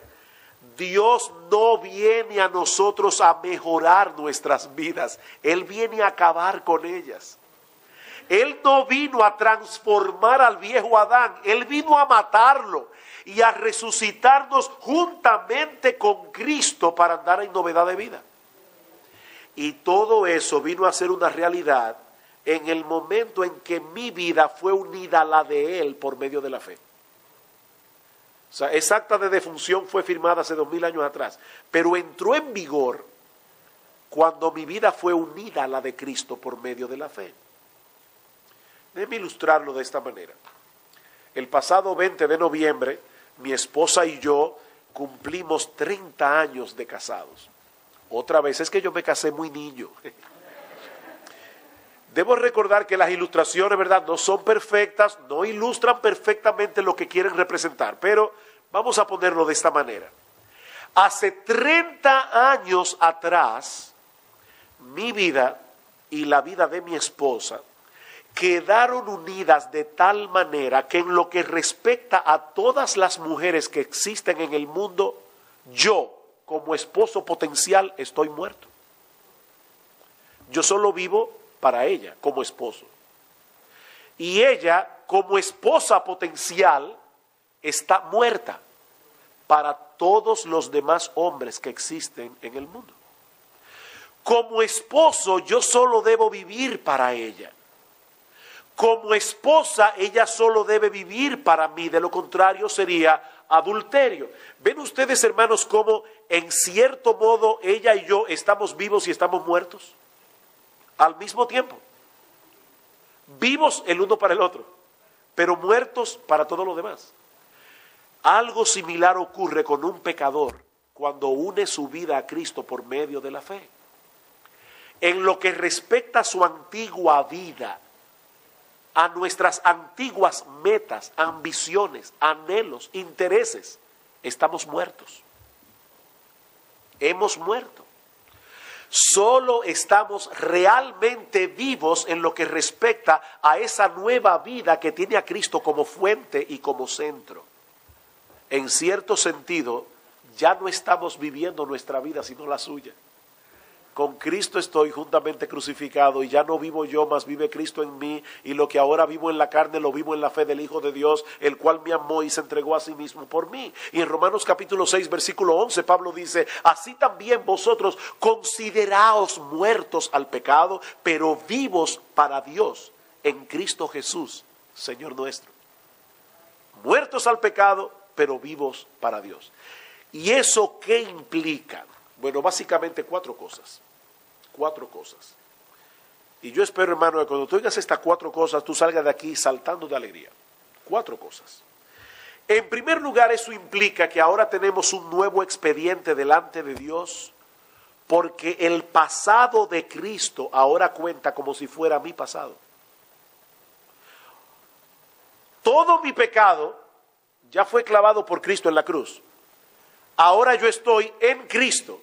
Dios no viene a nosotros a mejorar nuestras vidas, Él viene a acabar con ellas. Él no vino a transformar al viejo Adán, Él vino a matarlo y a resucitarnos juntamente con Cristo para andar en novedad de vida. Y todo eso vino a ser una realidad en el momento en que mi vida fue unida a la de Él por medio de la fe. O sea, esa acta de defunción fue firmada hace 2000 años atrás, pero entró en vigor cuando mi vida fue unida a la de Cristo por medio de la fe. Déjeme ilustrarlo de esta manera. El pasado 20 de noviembre, mi esposa y yo cumplimos 30 años de casados. Otra vez, es que yo me casé muy niño. Debo recordar que las ilustraciones, ¿verdad?, no son perfectas, no ilustran perfectamente lo que quieren representar, pero vamos a ponerlo de esta manera. Hace 30 años atrás, mi vida y la vida de mi esposa quedaron unidas de tal manera que en lo que respecta a todas las mujeres que existen en el mundo, yo, como esposo potencial, estoy muerto. Yo solo vivo para ella, como esposo. Y ella, como esposa potencial, está muerta para todos los demás hombres que existen en el mundo. Como esposo, yo solo debo vivir para ella. Como esposa, ella solo debe vivir para mí, de lo contrario sería adulterio. ¿Ven ustedes, hermanos, cómo en cierto modo ella y yo estamos vivos y estamos muertos al mismo tiempo? Vivos el uno para el otro, pero muertos para todo lo demás. Algo similar ocurre con un pecador cuando une su vida a Cristo por medio de la fe. En lo que respecta a su antigua vida, a nuestras antiguas metas, ambiciones, anhelos, intereses, estamos muertos. Hemos muerto. Solo estamos realmente vivos en lo que respecta a esa nueva vida que tiene a Cristo como fuente y como centro. En cierto sentido, ya no estamos viviendo nuestra vida sino la suya. Con Cristo estoy juntamente crucificado y ya no vivo yo, mas vive Cristo en mí, y lo que ahora vivo en la carne lo vivo en la fe del Hijo de Dios, el cual me amó y se entregó a sí mismo por mí. Y en Romanos capítulo 6 versículo 11 Pablo dice: así también vosotros consideraos muertos al pecado, pero vivos para Dios en Cristo Jesús, Señor nuestro. Muertos al pecado, pero vivos para Dios. ¿Y eso qué implica? Bueno, básicamente cuatro cosas. Y yo espero, hermano, que cuando tú oigas estas cuatro cosas, tú salgas de aquí saltando de alegría. Cuatro cosas. En primer lugar, eso implica que ahora tenemos un nuevo expediente delante de Dios, porque el pasado de Cristo ahora cuenta como si fuera mi pasado. Todo mi pecado ya fue clavado por Cristo en la cruz. Ahora yo estoy en Cristo.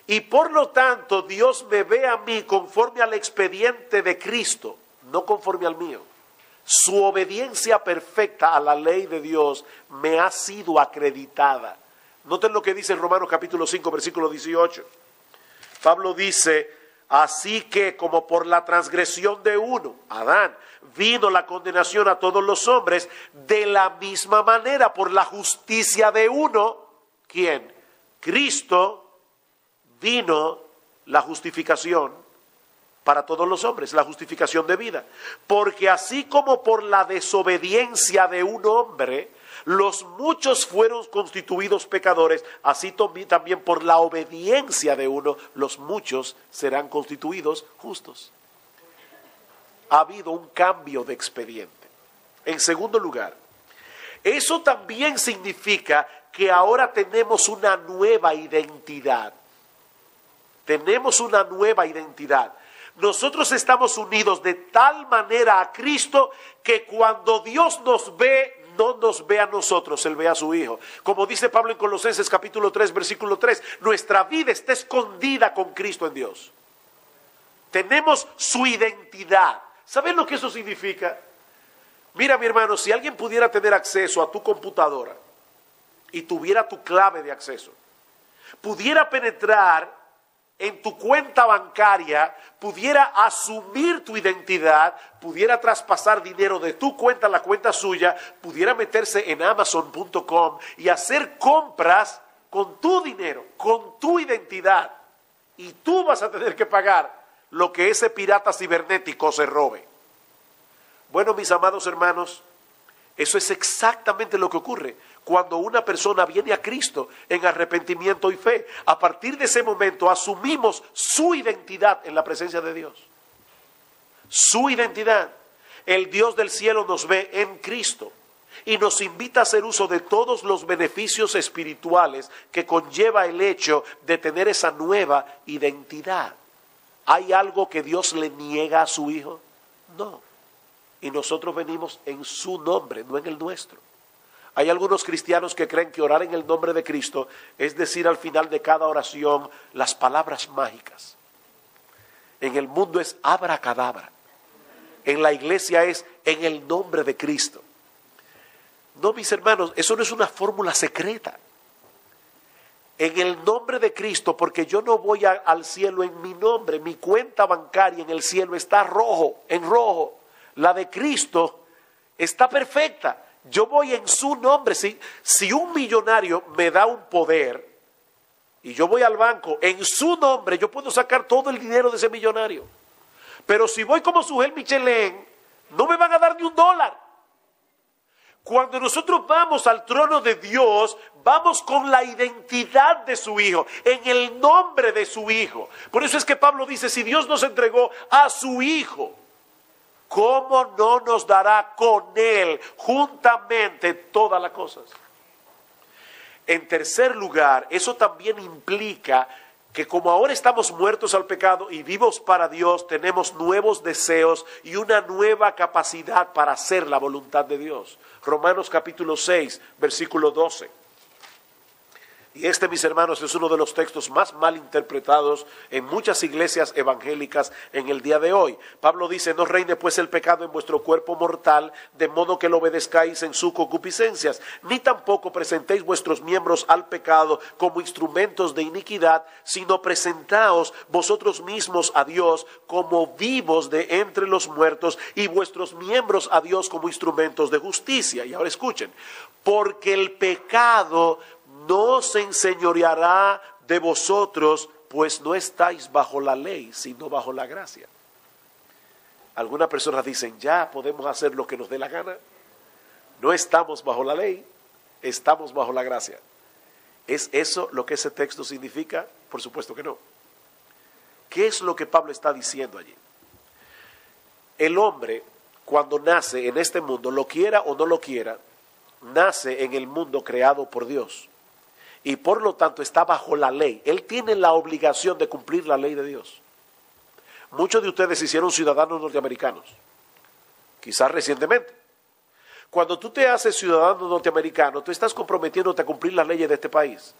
Y por lo tanto, Dios me ve a mí conforme al expediente de Cristo, no conforme al mío. Su obediencia perfecta a la ley de Dios me ha sido acreditada. Noten lo que dice en Romanos capítulo 5, versículo 18. Pablo dice: Así que como por la transgresión de uno, Adán, vino la condenación a todos los hombres, de la misma manera por la justicia de uno, ¿quién? Cristo, vino la justificación para todos los hombres, la justificación de vida. Porque así como por la desobediencia de un hombre, los muchos fueron constituidos pecadores, así también por la obediencia de uno, los muchos serán constituidos justos. Ha habido un cambio de expediente. En segundo lugar, eso también significa que ahora tenemos una nueva identidad. Tenemos una nueva identidad. Nosotros estamos unidos de tal manera a Cristo que cuando Dios nos ve, no nos ve a nosotros, Él ve a su Hijo. Como dice Pablo en Colosenses capítulo 3, versículo 3, nuestra vida está escondida con Cristo en Dios. Tenemos su identidad. ¿Saben lo que eso significa? Mira, mi hermano, si alguien pudiera tener acceso a tu computadora y tuviera tu clave de acceso, pudiera penetrar en tu cuenta bancaria, pudiera asumir tu identidad, pudiera traspasar dinero de tu cuenta a la cuenta suya, pudiera meterse en Amazon.com y hacer compras con tu dinero, con tu identidad, y tú vas a tener que pagar lo que ese pirata cibernético se robe. Bueno, mis amados hermanos, eso es exactamente lo que ocurre cuando una persona viene a Cristo en arrepentimiento y fe. A partir de ese momento asumimos su identidad en la presencia de Dios. Su identidad. El Dios del cielo nos ve en Cristo y nos invita a hacer uso de todos los beneficios espirituales que conlleva el hecho de tener esa nueva identidad. ¿Hay algo que Dios le niega a su Hijo? No. Y nosotros venimos en su nombre, no en el nuestro. Hay algunos cristianos que creen que orar en el nombre de Cristo es decir al final de cada oración las palabras mágicas. En el mundo es abracadabra. En la iglesia es en el nombre de Cristo. No, mis hermanos, eso no es una fórmula secreta. En el nombre de Cristo, porque yo no voy al cielo en mi nombre. Mi cuenta bancaria en el cielo está en rojo. La de Cristo está perfecta. Yo voy en su nombre. Si un millonario me da un poder y yo voy al banco en su nombre, yo puedo sacar todo el dinero de ese millonario. Pero si voy como Sujel Michelén, no me van a dar ni $1. Cuando nosotros vamos al trono de Dios, vamos con la identidad de su Hijo, en el nombre de su Hijo. Por eso es que Pablo dice, si Dios nos entregó a su Hijo, ¿cómo no nos dará con Él juntamente todas las cosas? En tercer lugar, eso también implica que como ahora estamos muertos al pecado y vivos para Dios, tenemos nuevos deseos y una nueva capacidad para hacer la voluntad de Dios. Romanos capítulo 6, versículo 12. Y este, mis hermanos, es uno de los textos más mal interpretados en muchas iglesias evangélicas en el día de hoy. Pablo dice, no reine pues el pecado en vuestro cuerpo mortal, de modo que lo obedezcáis en sus concupiscencias, ni tampoco presentéis vuestros miembros al pecado como instrumentos de iniquidad, sino presentaos vosotros mismos a Dios como vivos de entre los muertos y vuestros miembros a Dios como instrumentos de justicia. Y ahora escuchen, porque el pecado no se enseñoreará de vosotros, pues no estáis bajo la ley, sino bajo la gracia. Algunas personas dicen, ya podemos hacer lo que nos dé la gana. No estamos bajo la ley, estamos bajo la gracia. ¿Es eso lo que ese texto significa? Por supuesto que no. ¿Qué es lo que Pablo está diciendo allí? El hombre, cuando nace en este mundo, lo quiera o no lo quiera, nace en el mundo creado por Dios. Y por lo tanto está bajo la ley. Él tiene la obligación de cumplir la ley de Dios. Muchos de ustedes se hicieron ciudadanos norteamericanos, quizás recientemente. Cuando tú te haces ciudadano norteamericano, tú estás comprometiéndote a cumplir las leyes de este país,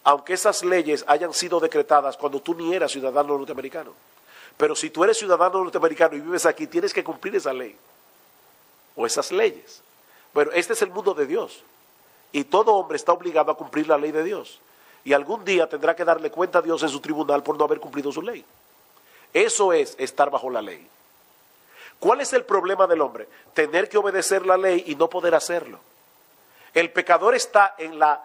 aunque esas leyes hayan sido decretadas cuando tú ni eras ciudadano norteamericano. Pero si tú eres ciudadano norteamericano y vives aquí, tienes que cumplir esa ley o esas leyes. Bueno, este es el mundo de Dios. Y todo hombre está obligado a cumplir la ley de Dios. Y algún día tendrá que darle cuenta a Dios en su tribunal por no haber cumplido su ley. Eso es estar bajo la ley. ¿Cuál es el problema del hombre? Tener que obedecer la ley y no poder hacerlo. El pecador está en la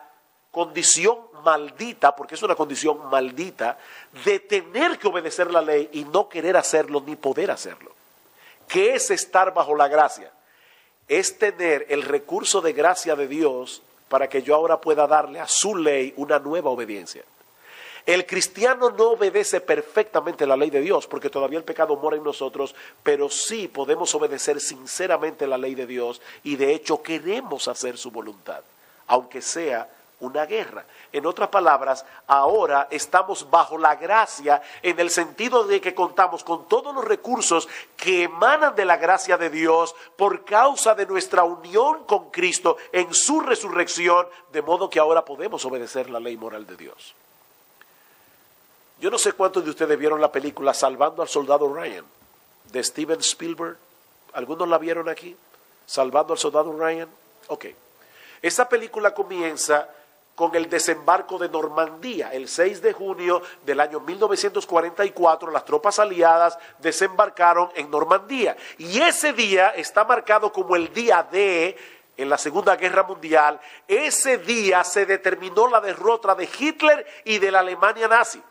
condición maldita, porque es una condición maldita, de tener que obedecer la ley y no querer hacerlo ni poder hacerlo. ¿Qué es estar bajo la gracia? Es tener el recurso de gracia de Dios para que yo ahora pueda darle a su ley una nueva obediencia. El cristiano no obedece perfectamente la ley de Dios, porque todavía el pecado mora en nosotros, pero sí podemos obedecer sinceramente la ley de Dios y de hecho queremos hacer su voluntad, aunque sea una guerra. En otras palabras, ahora estamos bajo la gracia en el sentido de que contamos con todos los recursos que emanan de la gracia de Dios por causa de nuestra unión con Cristo en su resurrección, de modo que ahora podemos obedecer la ley moral de Dios. Yo no sé cuántos de ustedes vieron la película Salvando al Soldado Ryan, de Steven Spielberg. ¿Algunos la vieron aquí? Salvando al Soldado Ryan. Ok. Esa película comienza con el desembarco de Normandía. El 6 de junio del año 1944, las tropas aliadas desembarcaron en Normandía. Y ese día está marcado como el día D en la Segunda Guerra Mundial. Ese día se determinó la derrota de Hitler y de la Alemania nazi.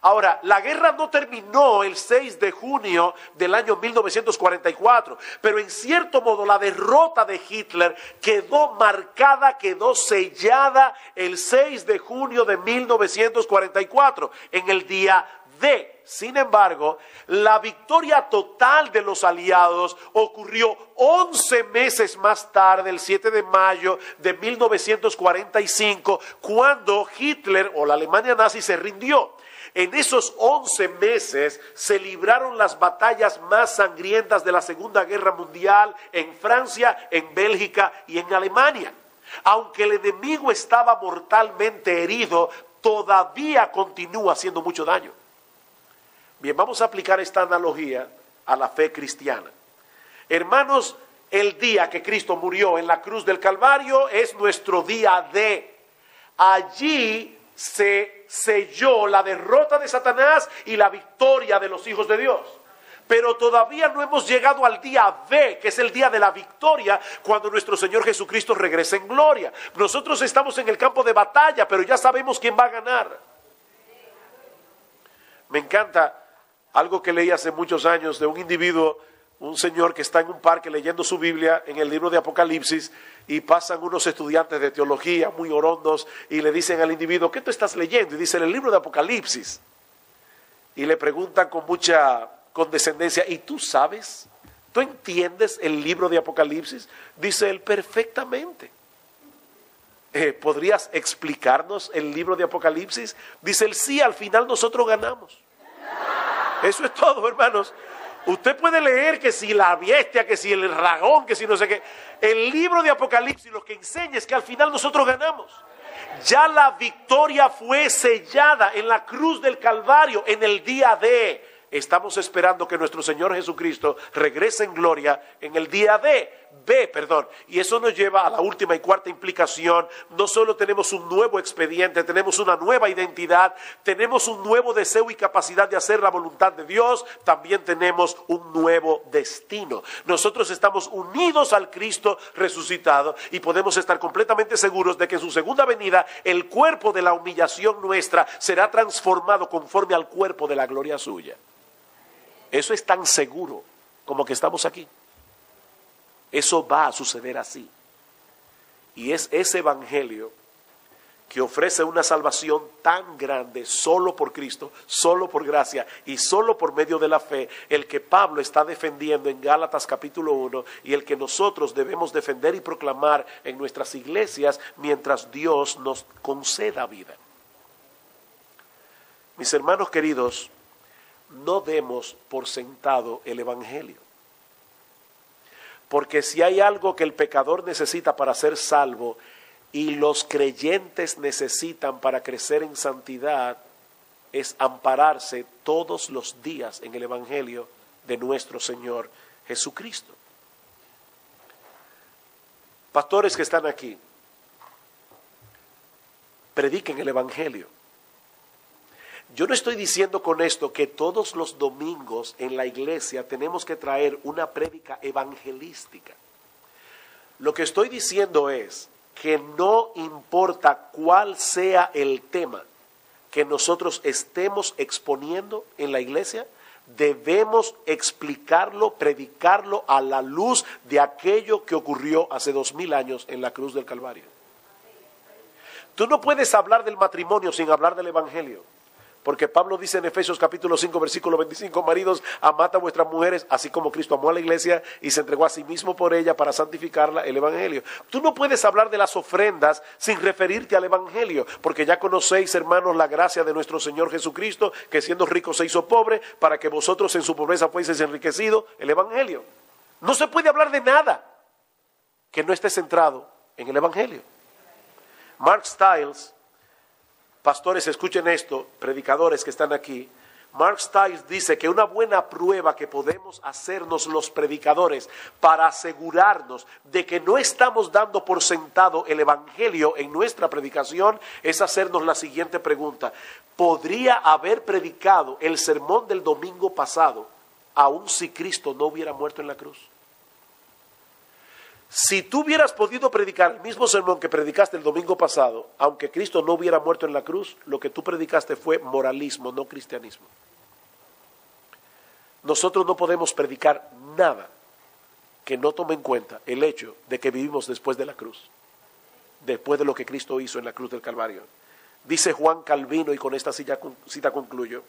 Ahora, la guerra no terminó el 6 de junio del año 1944, pero en cierto modo la derrota de Hitler quedó marcada, quedó sellada el 6 de junio de 1944, en el día D. Sin embargo, la victoria total de los aliados ocurrió 11 meses más tarde, el 7 de mayo de 1945, cuando Hitler o la Alemania nazi se rindió. En esos 11 meses se libraron las batallas más sangrientas de la Segunda Guerra Mundial en Francia, en Bélgica y en Alemania. Aunque el enemigo estaba mortalmente herido, todavía continúa haciendo mucho daño. Bien, vamos a aplicar esta analogía a la fe cristiana. Hermanos, el día que Cristo murió en la cruz del Calvario es nuestro día D. Allí se selló la derrota de Satanás y la victoria de los hijos de Dios. Pero todavía no hemos llegado al día B, que es el día de la victoria, cuando nuestro Señor Jesucristo regrese en gloria. Nosotros estamos en el campo de batalla, pero ya sabemos quién va a ganar. Me encanta algo que leí hace muchos años de un individuo, un señor que está en un parque leyendo su Biblia en el libro de Apocalipsis, y pasan unos estudiantes de teología muy orondos y le dicen al individuo, ¿qué tú estás leyendo? Y dice, el libro de Apocalipsis. Y le preguntan con mucha condescendencia, ¿y tú sabes? ¿Tú entiendes el libro de Apocalipsis? Dice él, perfectamente. ¿Podrías explicarnos el libro de Apocalipsis? Dice él, sí, al final nosotros ganamos. Eso es todo, hermanos. Usted puede leer que si la bestia, que si el dragón, que si no sé qué. El libro de Apocalipsis lo que enseña es que al final nosotros ganamos. Ya la victoria fue sellada en la cruz del Calvario en el día D. Estamos esperando que nuestro Señor Jesucristo regrese en gloria en el día B. Y eso nos lleva a la última y cuarta implicación. No solo tenemos un nuevo expediente, tenemos una nueva identidad, tenemos un nuevo deseo y capacidad de hacer la voluntad de Dios, también tenemos un nuevo destino. Nosotros estamos unidos al Cristo resucitado y podemos estar completamente seguros de que en su segunda venida el cuerpo de la humillación nuestra será transformado conforme al cuerpo de la gloria suya. Eso es tan seguro como que estamos aquí. Eso va a suceder así. Y es ese evangelio que ofrece una salvación tan grande solo por Cristo, solo por gracia y solo por medio de la fe, el que Pablo está defendiendo en Gálatas capítulo 1 y el que nosotros debemos defender y proclamar en nuestras iglesias mientras Dios nos conceda vida. Mis hermanos queridos, no demos por sentado el evangelio. Porque si hay algo que el pecador necesita para ser salvo y los creyentes necesitan para crecer en santidad, es ampararse todos los días en el evangelio de nuestro Señor Jesucristo. Pastores que están aquí, prediquen el evangelio. Yo no estoy diciendo con esto que todos los domingos en la iglesia tenemos que traer una prédica evangelística. Lo que estoy diciendo es que no importa cuál sea el tema que nosotros estemos exponiendo en la iglesia, debemos explicarlo, predicarlo a la luz de aquello que ocurrió hace 2000 años en la cruz del Calvario. Tú no puedes hablar del matrimonio sin hablar del evangelio. Porque Pablo dice en Efesios capítulo 5 versículo 25, maridos, amad a vuestras mujeres, así como Cristo amó a la iglesia y se entregó a sí mismo por ella para santificarla, el evangelio. Tú no puedes hablar de las ofrendas sin referirte al evangelio, porque ya conocéis, hermanos, la gracia de nuestro Señor Jesucristo, que siendo rico se hizo pobre, para que vosotros en su pobreza fueseis enriquecidos, el evangelio. No se puede hablar de nada que no esté centrado en el evangelio. Mark Stiles, pastores, escuchen esto, predicadores que están aquí. Mark Stiles dice que una buena prueba que podemos hacernos los predicadores para asegurarnos de que no estamos dando por sentado el evangelio en nuestra predicación es hacernos la siguiente pregunta: ¿podría haber predicado el sermón del domingo pasado aun si Cristo no hubiera muerto en la cruz? Si tú hubieras podido predicar el mismo sermón que predicaste el domingo pasado, aunque Cristo no hubiera muerto en la cruz, lo que tú predicaste fue moralismo, no cristianismo. Nosotros no podemos predicar nada que no tome en cuenta el hecho de que vivimos después de la cruz, después de lo que Cristo hizo en la cruz del Calvario. Dice Juan Calvino, y con esta cita concluyo.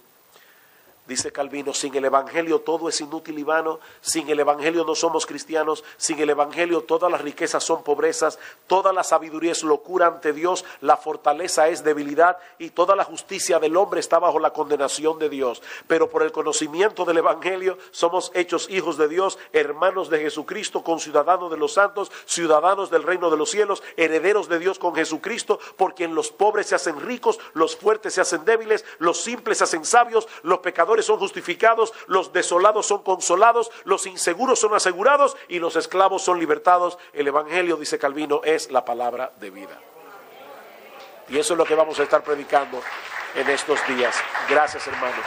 Dice Calvino: sin el evangelio todo es inútil y vano, sin el evangelio no somos cristianos, sin el evangelio todas las riquezas son pobrezas, toda la sabiduría es locura ante Dios, la fortaleza es debilidad y toda la justicia del hombre está bajo la condenación de Dios. Pero por el conocimiento del evangelio somos hechos hijos de Dios, hermanos de Jesucristo, conciudadanos de los santos, ciudadanos del reino de los cielos, herederos de Dios con Jesucristo, por quien los pobres se hacen ricos, los fuertes se hacen débiles, los simples se hacen sabios, los pecadores son justificados, los desolados son consolados, los inseguros son asegurados y los esclavos son libertados. El evangelio, dice Calvino, es la palabra de vida. Y eso es lo que vamos a estar predicando en estos días. Gracias, hermanos.